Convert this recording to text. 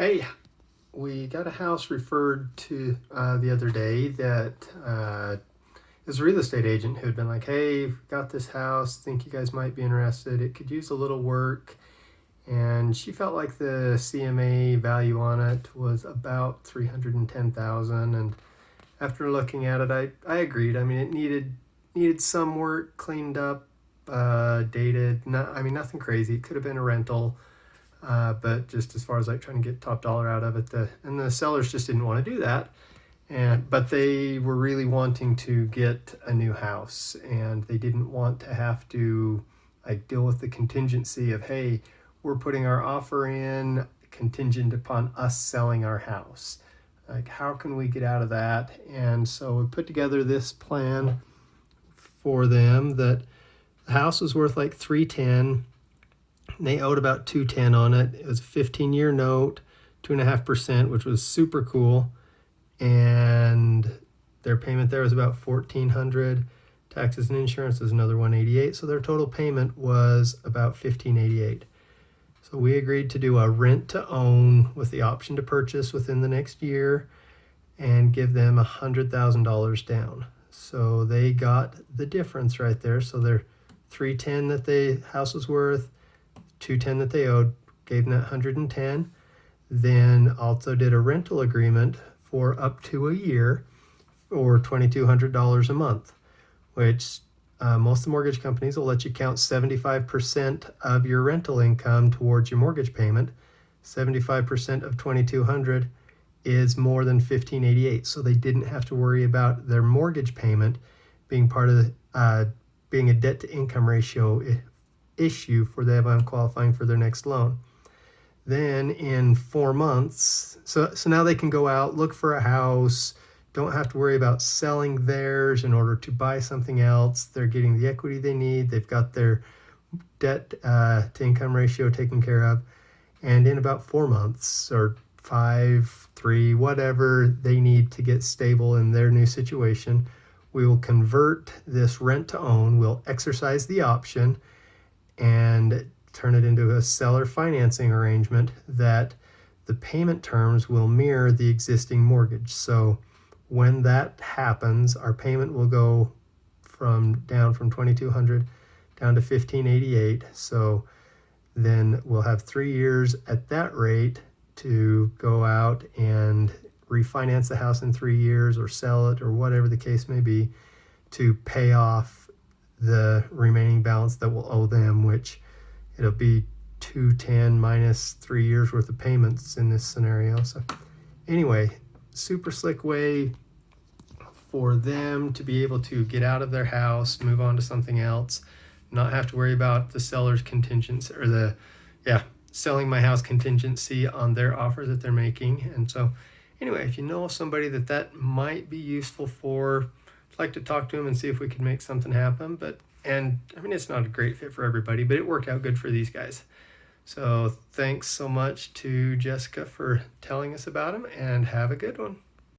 Hey, we got a house referred to the other day that is a real estate agent who had been like, hey, got this house, think you guys might be interested. It could use a little work. And she felt like the CMA value on it was about $310,000. And after looking at it, I agreed. I mean, it needed some work, cleaned up, dated. Nothing crazy. It could have been a rental. But just as far as like trying to get top dollar out of it, the sellers just didn't want to do that. But they were really wanting to get a new house, and they didn't want to have to like deal with the contingency of, hey, we're putting our offer in contingent upon us selling our house. Like, how can we get out of that? And so we put together this plan for them that the house was worth like 310. They owed about 210 on it. It was a 15-year note, 2.5%, which was super cool. And their payment there was about $1,400. Taxes and insurance was another $188. So their total payment was about $1,588. So we agreed to do a rent to own with the option to purchase within the next year and give them $100,000 down. So they got the difference right there. So their 310 that the house was worth, 210 that they owed, gave them that 110. Then also did a rental agreement for up to a year for $2,200 a month, which most of the mortgage companies will let you count 75% of your rental income towards your mortgage payment. 75% of 2,200 is more than 1,588, so they didn't have to worry about their mortgage payment being part of being a debt to income ratio issue for them qualifying for their next loan. Then in 4 months, so now they can go out, look for a house, don't have to worry about selling theirs in order to buy something else. They're getting the equity they need. They've got their debt to income ratio taken care of. And in about 4 months or 5, 3, whatever they need to get stable in their new situation, we will convert this rent to own. We'll exercise the option and turn it into a seller financing arrangement that the payment terms will mirror the existing mortgage. So when that happens, our payment will go down from $2,200 down to $1,588. So then we'll have 3 years at that rate to go out and refinance the house in 3 years or sell it or whatever the case may be to pay off the remaining balance that we'll owe them, which it'll be 210 minus 3 years worth of payments in this scenario. So anyway, super slick way for them to be able to get out of their house, move on to something else, not have to worry about the seller's contingency or selling my house contingency on their offer that they're making. And so anyway, if you know somebody that might be useful for, I'd like to talk to them and see if we can make something happen. It's not a great fit for everybody, but it worked out good for these guys. So thanks so much to Jessica for telling us about them, and have a good one.